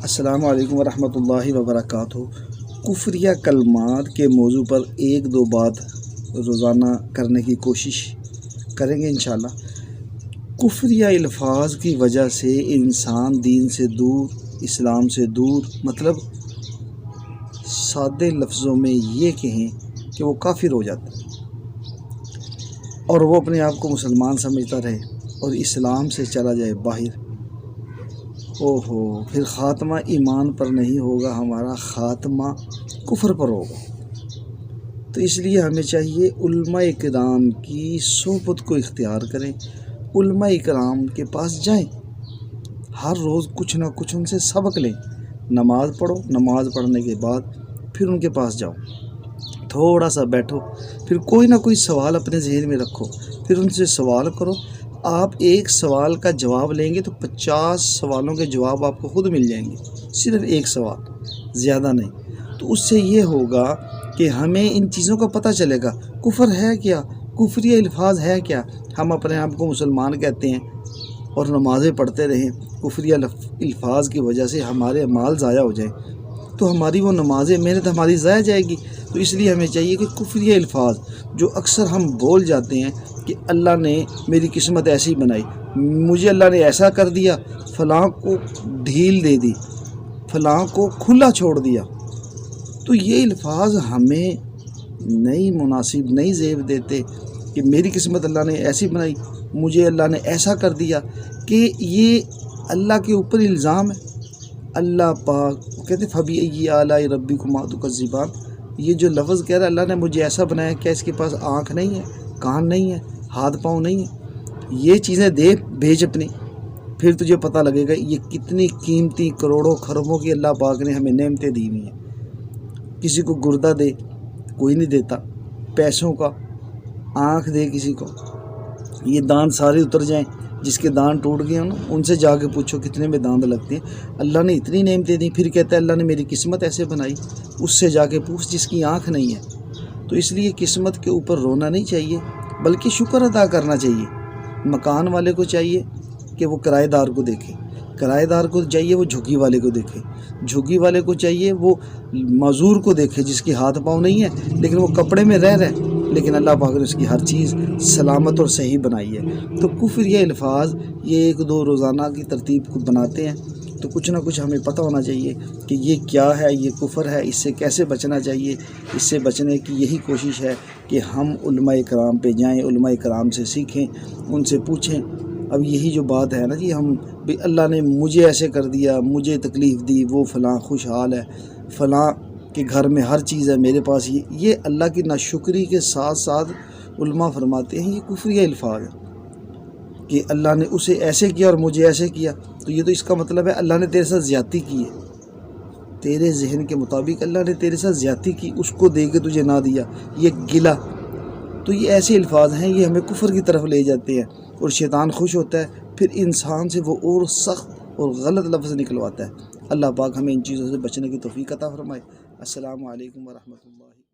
السلام علیکم ورحمۃ اللہ وبرکاتہ۔ کفریہ کلمات کے موضوع پر ایک دو بات روزانہ کرنے کی کوشش کریں گے انشاءاللہ۔ کفریہ الفاظ کی وجہ سے انسان دین سے دور، اسلام سے دور، مطلب سادے لفظوں میں یہ کہیں کہ وہ کافر ہو جاتا ہے اور وہ اپنے آپ کو مسلمان سمجھتا رہے اور اسلام سے چلا جائے باہر۔ پھر خاتمہ ایمان پر نہیں ہوگا، ہمارا خاتمہ کفر پر ہوگا۔ تو اس لیے ہمیں چاہیے علماء کرام کی صحبت کو اختیار کریں، علماء کرام کے پاس جائیں، ہر روز کچھ نہ کچھ ان سے سبق لیں، نماز پڑھو، نماز پڑھنے کے بعد پھر ان کے پاس جاؤ، تھوڑا سا بیٹھو، پھر کوئی نہ کوئی سوال اپنے ذہن میں رکھو، پھر ان سے سوال کرو۔ آپ ایک سوال کا جواب لیں گے تو 50 سوالوں کے جواب آپ کو خود مل جائیں گے، صرف ایک سوال، زیادہ نہیں۔ تو اس سے یہ ہوگا کہ ہمیں ان چیزوں کا پتہ چلے گا، کفر ہے کیا، کفریہ الفاظ ہے کیا۔ ہم اپنے آپ کو مسلمان کہتے ہیں اور نمازیں پڑھتے رہیں، کفریہ الفاظ کی وجہ سے ہمارے مال ضائع ہو جائیں تو ہماری وہ نمازیں، محنت ہماری ضائع جائے گی۔ تو اس لیے ہمیں چاہیے کہ کفریہ الفاظ جو اکثر ہم بول جاتے ہیں کہ اللہ نے میری قسمت ایسی بنائی، مجھے اللہ نے ایسا کر دیا، فلاں کو ڈھیل دے دی، فلاں کو کھلا چھوڑ دیا، تو یہ الفاظ ہمیں نہیں مناسب، نہیں زیب دیتے کہ میری قسمت اللہ نے ایسی بنائی، مجھے اللہ نے ایسا کر دیا، کہ یہ اللہ کے اوپر الزام ہے۔ اللہ پاک کہتے فَبِأَيِّ آلَاءِ رَبِّكُمَا تُكَذِّبَانِ، یہ جو لفظ کہہ رہا ہے اللہ نے مجھے ایسا بنایا، کیا اس کے پاس آنکھ نہیں ہے، کان نہیں ہے، ہاتھ پاؤں نہیں ہے؟ یہ چیزیں دے بھیج اپنی، پھر تجھے پتہ لگے گا یہ کتنی قیمتی کروڑوں خربوں کی اللہ پاک نے ہمیں نعمتیں دی ہوئی ہیں۔ کسی کو گردہ دے، کوئی نہیں دیتا، پیسوں کا، آنکھ دے کسی کو، یہ دانت سارے اتر جائیں، جس کے دانت ٹوٹ گئے ہوں ان سے جا کے پوچھو کتنے میں دانت لگتے ہیں۔ اللہ نے اتنی نعمتیں دی، پھر کہتا ہے اللہ نے میری قسمت ایسے بنائی، اس سے جا کے پوچھ جس کی آنکھ نہیں ہے۔ تو اس لیے قسمت کے اوپر رونا نہیں چاہیے، بلکہ شکر ادا کرنا چاہیے۔ مکان والے کو چاہیے کہ وہ کرایہ دار کو دیکھے، کرایہ دار کو چاہیے وہ جھگی والے کو دیکھے، جھگی والے کو چاہیے وہ معذور کو دیکھے جس کے ہاتھ پاؤں نہیں ہے لیکن وہ کپڑے میں رہ رہے، لیکن اللہ پاک نے اس کی ہر چیز سلامت اور صحیح بنائی ہے۔ تو کفریہ الفاظ یہ ایک دو روزانہ کی ترتیب کو بناتے ہیں، تو کچھ نہ کچھ ہمیں پتہ ہونا چاہیے کہ یہ کیا ہے، یہ کفر ہے، اس سے کیسے بچنا چاہیے۔ اس سے بچنے کی یہی کوشش ہے کہ ہم علماء کرام پہ جائیں، علماء کرام سے سیکھیں، ان سے پوچھیں۔ اب یہی جو بات ہے نا جی، ہم بھی اللہ نے مجھے ایسے کر دیا، مجھے تکلیف دی، وہ فلاں خوشحال ہے، فلاں کے گھر میں ہر چیز ہے، میرے پاس یہ اللہ کی ناشکری کے ساتھ ساتھ علماء فرماتے ہیں یہ کفریہ الفاظ ہے کہ اللہ نے اسے ایسے کیا اور مجھے ایسے کیا، تو یہ تو اس کا مطلب ہے اللہ نے تیرے ساتھ زیادتی کی ہے، تیرے ذہن کے مطابق اللہ نے تیرے ساتھ زیادتی کی، اس کو دے کے تجھے نہ دیا، یہ گلا۔ تو یہ ایسے الفاظ ہیں، یہ ہمیں کفر کی طرف لے جاتے ہیں اور شیطان خوش ہوتا ہے، پھر انسان سے وہ اور سخت اور غلط لفظ نکلواتا ہے۔ اللہ پاک ہمیں ان چیزوں سے بچنے کی توفیق عطا فرمائے۔ السلام علیکم ورحمۃ اللہ۔